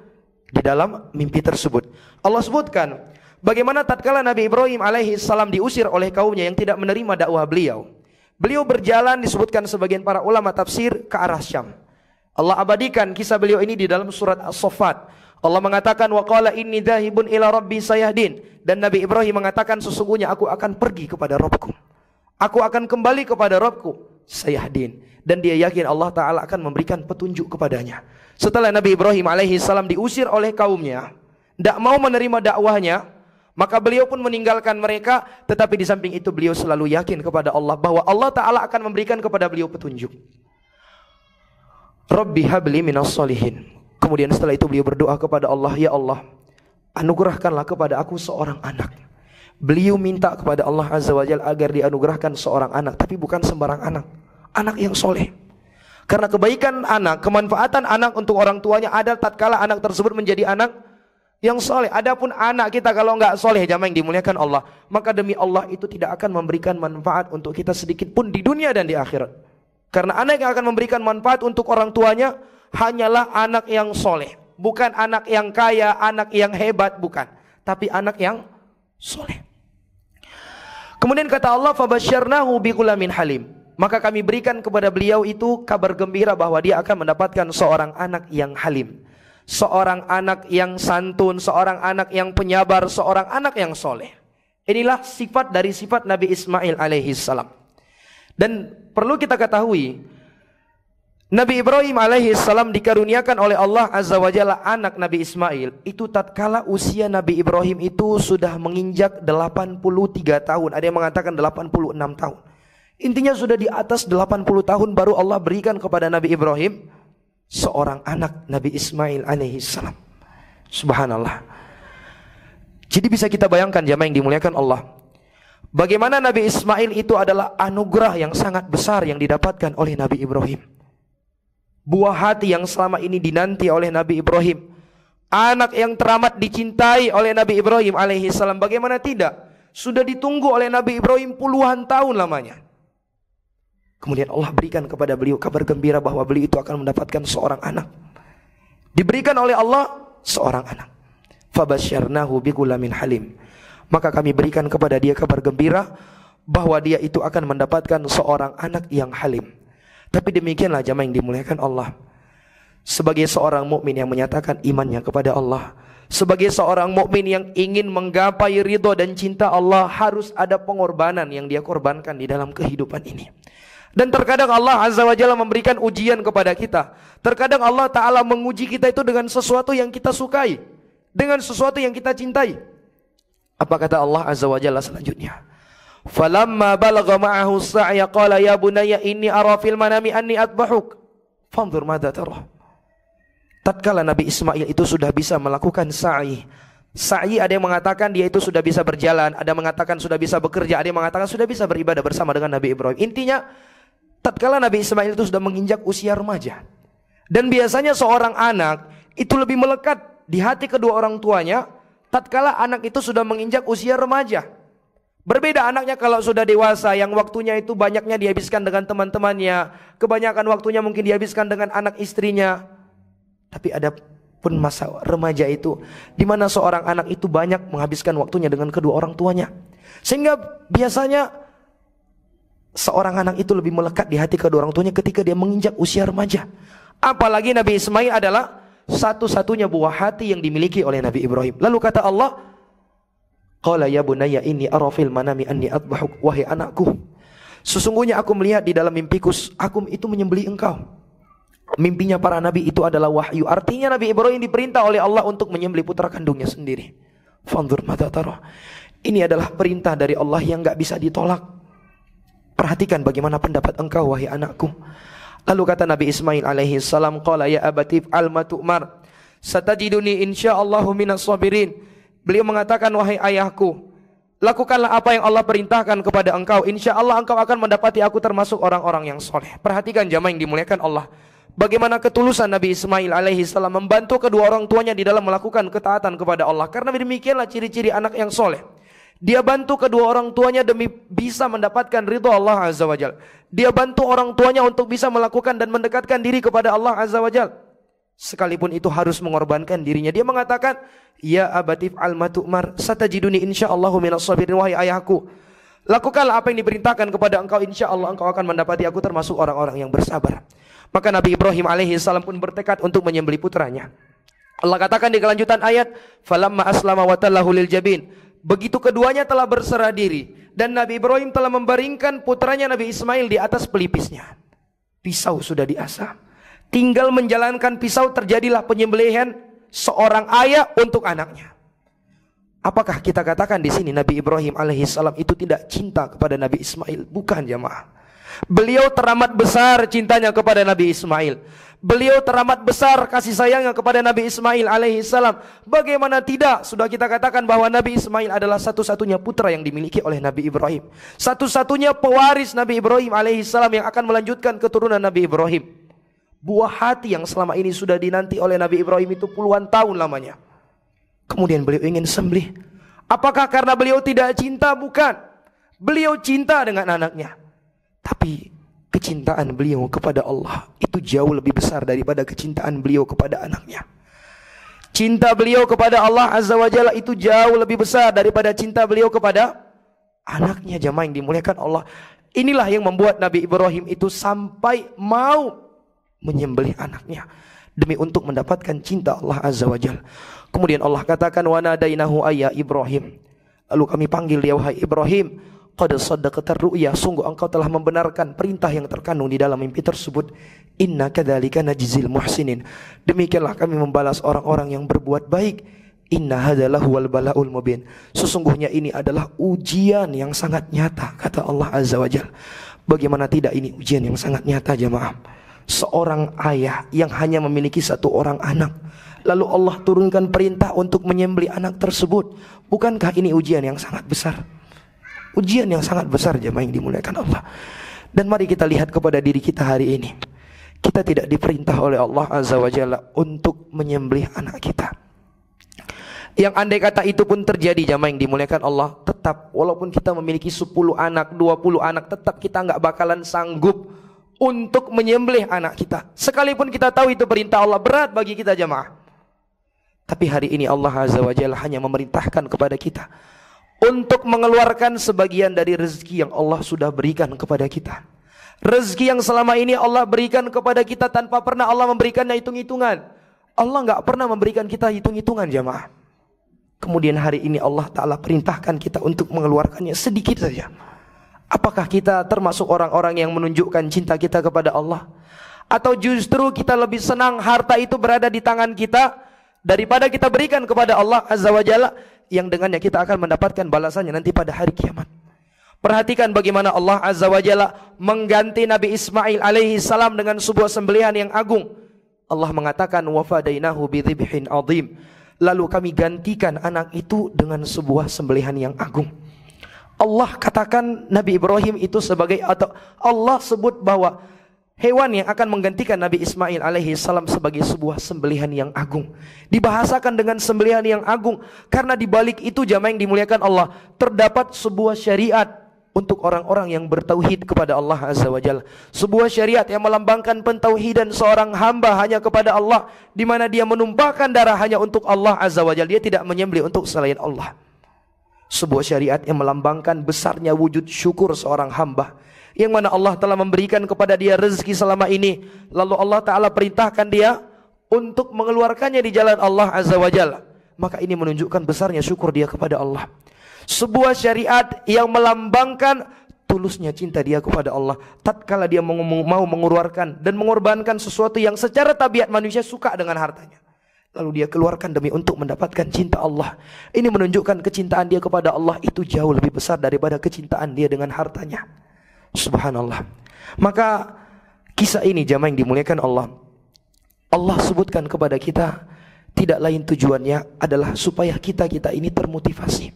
di dalam mimpi tersebut. Allah sebutkan bagaimana tatkala Nabi Ibrahim alaihi salam diusir oleh kaumnya yang tidak menerima dakwah beliau. Beliau berjalan, disebutkan sebagian para ulama tafsir, ke arah Syam. Allah abadikan kisah beliau ini di dalam surat As-Saffat. Allah mengatakan, wa qala inni dzahibun ila rabbi sayahdin. Dan Nabi Ibrahim mengatakan, sesungguhnya aku akan pergi kepada Rabbku, aku akan kembali kepada Rabbku, sayahdin. Dan dia yakin Allah Ta'ala akan memberikan petunjuk kepadanya. Setelah Nabi Ibrahim alaihi salam diusir oleh kaumnya, tidak mau menerima dakwahnya, maka beliau pun meninggalkan mereka. Tetapi di samping itu beliau selalu yakin kepada Allah bahwa Allah Ta'ala akan memberikan kepada beliau petunjuk. Rabbi habli minas solihin. Kemudian setelah itu beliau berdoa kepada Allah, ya Allah, anugerahkanlah kepada aku seorang anak. Beliau minta kepada Allah Azza wa Jalla agar dianugerahkan seorang anak, tapi bukan sembarang anak, anak yang soleh. Karena kebaikan anak, kemanfaatan anak untuk orang tuanya ada tatkala anak tersebut menjadi anak yang soleh. Adapun anak kita kalau enggak soleh jamaah yang dimuliakan Allah, maka demi Allah itu tidak akan memberikan manfaat untuk kita sedikit pun di dunia dan di akhirat. Karena anak yang akan memberikan manfaat untuk orang tuanya hanyalah anak yang soleh, bukan anak yang kaya, anak yang hebat, bukan, tapi anak yang soleh. Kemudian kata Allah, fabasyarnahu bighulamin halim. Maka kami berikan kepada beliau itu kabar gembira bahwa dia akan mendapatkan seorang anak yang halim, seorang anak yang santun, seorang anak yang penyabar, seorang anak yang soleh. Inilah sifat dari sifat Nabi Ismail alaihi salam. Dan perlu kita ketahui, Nabi Ibrahim alaihi salam dikaruniakan oleh Allah Azza wa Jalla anak Nabi Ismail itu tatkala usia Nabi Ibrahim itu sudah menginjak 83 tahun. Ada yang mengatakan 86 tahun. Intinya sudah di atas 80 tahun baru Allah berikan kepada Nabi Ibrahim seorang anak, Nabi Ismail alaihi salam. Subhanallah. Jadi bisa kita bayangkan jamaah yang dimuliakan Allah, bagaimana Nabi Ismail itu adalah anugerah yang sangat besar yang didapatkan oleh Nabi Ibrahim. Buah hati yang selama ini dinanti oleh Nabi Ibrahim. Anak yang teramat dicintai oleh Nabi Ibrahim alaihi salam. Bagaimana tidak? Sudah ditunggu oleh Nabi Ibrahim puluhan tahun lamanya. Kemudian Allah berikan kepada beliau kabar gembira bahwa beliau itu akan mendapatkan seorang anak. Diberikan oleh Allah seorang anak. Fabasyarnahu bighulamin halim. Maka kami berikan kepada dia kabar gembira bahwa dia itu akan mendapatkan seorang anak yang halim. Tapi demikianlah jamaah yang dimuliakan Allah, sebagai seorang mukmin yang menyatakan imannya kepada Allah, sebagai seorang mukmin yang ingin menggapai ridho dan cinta Allah, harus ada pengorbanan yang dia korbankan di dalam kehidupan ini. Dan terkadang Allah Azza wa Jalla memberikan ujian kepada kita. Terkadang Allah Ta'ala menguji kita itu dengan sesuatu yang kita sukai, dengan sesuatu yang kita cintai. Apa kata Allah Azza wa Jalla selanjutnya? Falamma balagha ma'ahu as-sa'ya qala ya bunayya inni ara fil manami anni atbahuk fanzur madza tara. Tatkala Nabi Ismail itu sudah bisa melakukan sa'i. Sa'i ada yang mengatakan dia itu sudah bisa berjalan, ada yang mengatakan sudah bisa bekerja, ada yang mengatakan sudah bisa beribadah bersama dengan Nabi Ibrahim. Intinya tatkala Nabi Ismail itu sudah menginjak usia remaja. Dan biasanya seorang anak itu lebih melekat di hati kedua orang tuanya tatkala anak itu sudah menginjak usia remaja. Berbeda anaknya kalau sudah dewasa, yang waktunya itu banyaknya dihabiskan dengan teman-temannya, kebanyakan waktunya mungkin dihabiskan dengan anak istrinya. Tapi ada pun masa remaja itu di mana seorang anak itu banyak menghabiskan waktunya dengan kedua orang tuanya, sehingga biasanya seorang anak itu lebih melekat di hati kedua orang tuanya ketika dia menginjak usia remaja. Apalagi Nabi Ismail adalah satu-satunya buah hati yang dimiliki oleh Nabi Ibrahim. Lalu kata Allah, qala ya bunayya inni ara fil manami anni adbahuk, wahai anakku, sesungguhnya aku melihat di dalam mimpiku aku itu menyembelih engkau. Mimpinya para nabi itu adalah wahyu. Artinya Nabi Ibrahim diperintah oleh Allah untuk menyembelih putra kandungnya sendiri. Fanzur madza tara. Ini adalah perintah dari Allah yang enggak bisa ditolak. Perhatikan bagaimana pendapat engkau wahai anakku. Lalu kata Nabi Ismail alaihi salam, qala ya abati fa'al ma tu'mar satajiduni insyaallahu minas sabirin. Beliau mengatakan, wahai ayahku, lakukanlah apa yang Allah perintahkan kepada engkau, insyaallah engkau akan mendapati aku termasuk orang-orang yang soleh. Perhatikan jamaah yang dimuliakan Allah, bagaimana ketulusan Nabi Ismail alaihi salam membantu kedua orang tuanya di dalam melakukan ketaatan kepada Allah. Karena demikianlah ciri-ciri anak yang soleh. Dia bantu kedua orang tuanya demi bisa mendapatkan ridha Allah Azza wa Jalla. Dia bantu orang tuanya untuk bisa melakukan dan mendekatkan diri kepada Allah Azza wa Jalla, sekalipun itu harus mengorbankan dirinya. Dia mengatakan, ya abatif al-ma tu'mar satajiduni insyaallahu minas sabirin. Wahai ayahku, lakukanlah apa yang diperintahkan kepada engkau, insyaallah engkau akan mendapati aku termasuk orang-orang yang bersabar. Maka Nabi Ibrahim alaihi salam pun bertekad untuk menyembelih putranya. Allah katakan di kelanjutan ayat, falamma aslama wa tallahu lil jabin. Begitu keduanya telah berserah diri dan Nabi Ibrahim telah membaringkan putranya Nabi Ismail di atas pelipisnya. Pisau sudah diasah, tinggal menjalankan pisau, terjadilah penyembelihan seorang ayah untuk anaknya. Apakah kita katakan di sini Nabi Ibrahim alaihissalam itu tidak cinta kepada Nabi Ismail? Bukan jamaah. Beliau teramat besar cintanya kepada Nabi Ismail. Beliau teramat besar kasih sayangnya kepada Nabi Ismail alaihissalam. Bagaimana tidak? Sudah kita katakan bahwa Nabi Ismail adalah satu-satunya putra yang dimiliki oleh Nabi Ibrahim, satu-satunya pewaris Nabi Ibrahim alaihissalam yang akan melanjutkan keturunan Nabi Ibrahim. Buah hati yang selama ini sudah dinanti oleh Nabi Ibrahim itu puluhan tahun lamanya. Kemudian beliau ingin sembelih. Apakah karena beliau tidak cinta? Bukan. Beliau cinta dengan anaknya. Tapi kecintaan beliau kepada Allah itu jauh lebih besar daripada kecintaan beliau kepada anaknya. Cinta beliau kepada Allah Azza wa Jalla itu jauh lebih besar daripada cinta beliau kepada anaknya. Jamaah yang dimuliakan Allah, inilah yang membuat Nabi Ibrahim itu sampai mau menyembelih anaknya demi untuk mendapatkan cinta Allah Azza wa Jalla. Kemudian Allah katakan, wa nadainahu ayya Ibrahim. Lalu kami panggil dia, wahai Ibrahim, qad saddaqta ru'ya, sungguh engkau telah membenarkan perintah yang terkandung di dalam mimpi tersebut. Inna kadzalika najzil muhsinin, demikianlah kami membalas orang-orang yang berbuat baik. Inna hadzalahu wal balaul mubin, sesungguhnya ini adalah ujian yang sangat nyata, kata Allah Azza wa Jalla. Bagaimana tidak ini ujian yang sangat nyata jamaah? Seorang ayah yang hanya memiliki satu orang anak, lalu Allah turunkan perintah untuk menyembelih anak tersebut. Bukankah ini ujian yang sangat besar? Ujian yang sangat besar jemaah yang dimuliakan Allah. Dan mari kita lihat kepada diri kita hari ini. Kita tidak diperintah oleh Allah Azza wa Jalla untuk menyembelih anak kita. Yang andai kata itu pun terjadi jemaah yang dimuliakan Allah, tetap walaupun kita memiliki 10 anak, 20 anak, tetap kita enggak bakalan sanggup untuk menyembelih anak kita. Sekalipun kita tahu itu perintah Allah, berat bagi kita jemaah. Tapi hari ini Allah Azza wa Jalla hanya memerintahkan kepada kita untuk mengeluarkan sebagian dari rezeki yang Allah sudah berikan kepada kita. Rezeki yang selama ini Allah berikan kepada kita tanpa pernah Allah memberikannya hitung-hitungan. Allah enggak pernah memberikan kita hitung-hitungan jemaah. Kemudian hari ini Allah Ta'ala perintahkan kita untuk mengeluarkannya sedikit saja. Apakah kita termasuk orang-orang yang menunjukkan cinta kita kepada Allah? Atau justru kita lebih senang harta itu berada di tangan kita daripada kita berikan kepada Allah Azza wa Jalla, yang dengannya kita akan mendapatkan balasannya nanti pada hari kiamat. Perhatikan bagaimana Allah Azza wa Jalla mengganti Nabi Ismail alaihi salam dengan sebuah sembelihan yang agung. Allah mengatakan, wa fadainahu bidzibhin adzim. Lalu kami gantikan anak itu dengan sebuah sembelihan yang agung. Allah katakan Nabi Ibrahim itu sebagai, atau Allah sebut bahwa hewan yang akan menggantikan Nabi Ismail alaihi salam sebagai sebuah sembelihan yang agung. Dibahasakan dengan sembelihan yang agung karena di balik itu jamaah yang dimuliakan Allah terdapat sebuah syariat untuk orang-orang yang bertauhid kepada Allah Azza wa Jalla. Sebuah syariat yang melambangkan pentauhidan seorang hamba hanya kepada Allah, di mana dia menumpahkan darah hanya untuk Allah Azza wa Jalla. Dia tidak menyembelih untuk selain Allah. Sebuah syariat yang melambangkan besarnya wujud syukur seorang hamba, yang mana Allah telah memberikan kepada dia rezeki selama ini, lalu Allah Ta'ala perintahkan dia untuk mengeluarkannya di jalan Allah Azza wa Jalla, maka ini menunjukkan besarnya syukur dia kepada Allah. Sebuah syariat yang melambangkan tulusnya cinta dia kepada Allah. Tatkala dia mau mengeluarkan dan mengorbankan sesuatu yang secara tabiat manusia suka dengan hartanya, lalu dia keluarkan demi untuk mendapatkan cinta Allah. Ini menunjukkan kecintaan dia kepada Allah itu jauh lebih besar daripada kecintaan dia dengan hartanya. Subhanallah. Maka kisah ini jamaah yang dimuliakan Allah, Allah sebutkan kepada kita tidak lain tujuannya adalah supaya kita ini termotivasi,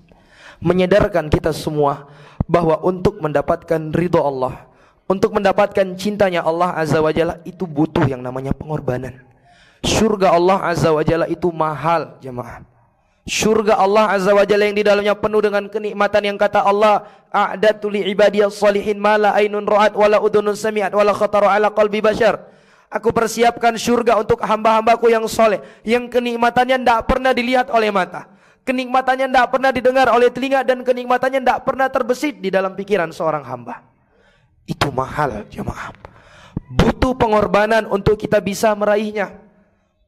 menyadarkan kita semua bahwa untuk mendapatkan ridho Allah, untuk mendapatkan cintanya Allah Azza wa Jalla itu butuh yang namanya pengorbanan. Surga Allah Azza wa Jalla itu mahal jemaah. Surga Allah Azza wa Jalla yang di dalamnya penuh dengan kenikmatan yang kata Allah, a'datu li ibadiyas salihin ma la ainun ra'at wala udhunun sami'at wala khatara ala qalbi bashar. Aku persiapkan surga untuk hamba-hambaku yang soleh, yang kenikmatannya tidak pernah dilihat oleh mata, kenikmatannya tidak pernah didengar oleh telinga, dan kenikmatannya tidak pernah terbesit di dalam pikiran seorang hamba. Itu mahal jemaah. Butuh pengorbanan untuk kita bisa meraihnya.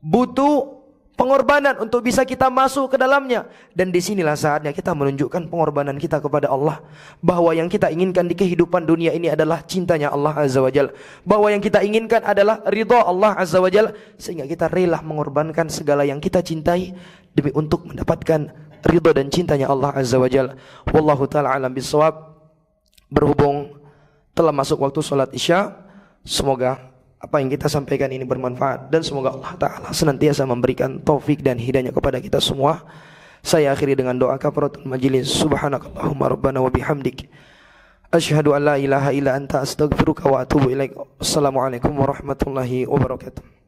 Butuh pengorbanan untuk bisa kita masuk ke dalamnya. Dan disinilah saatnya kita menunjukkan pengorbanan kita kepada Allah, bahwa yang kita inginkan di kehidupan dunia ini adalah cintanya Allah Azza wa Jalla, bahwa yang kita inginkan adalah ridha Allah Azza wa Jalla, sehingga kita rela mengorbankan segala yang kita cintai demi untuk mendapatkan ridha dan cintanya Allah Azza wa Jalla. Wallahu ta'ala alam bisawab. Berhubung telah masuk waktu sholat isya, semoga apa yang kita sampaikan ini bermanfaat, dan semoga Allah Ta'ala senantiasa memberikan taufik dan hidayah kepada kita semua. Saya akhiri dengan doa kafaratul majlis. Subhanakallahumma rabbana wa bihamdik, asyhadu an la ilaha illa anta astaghfiruka wa atubu ilaik. Assalamualaikum warahmatullahi wabarakatuh.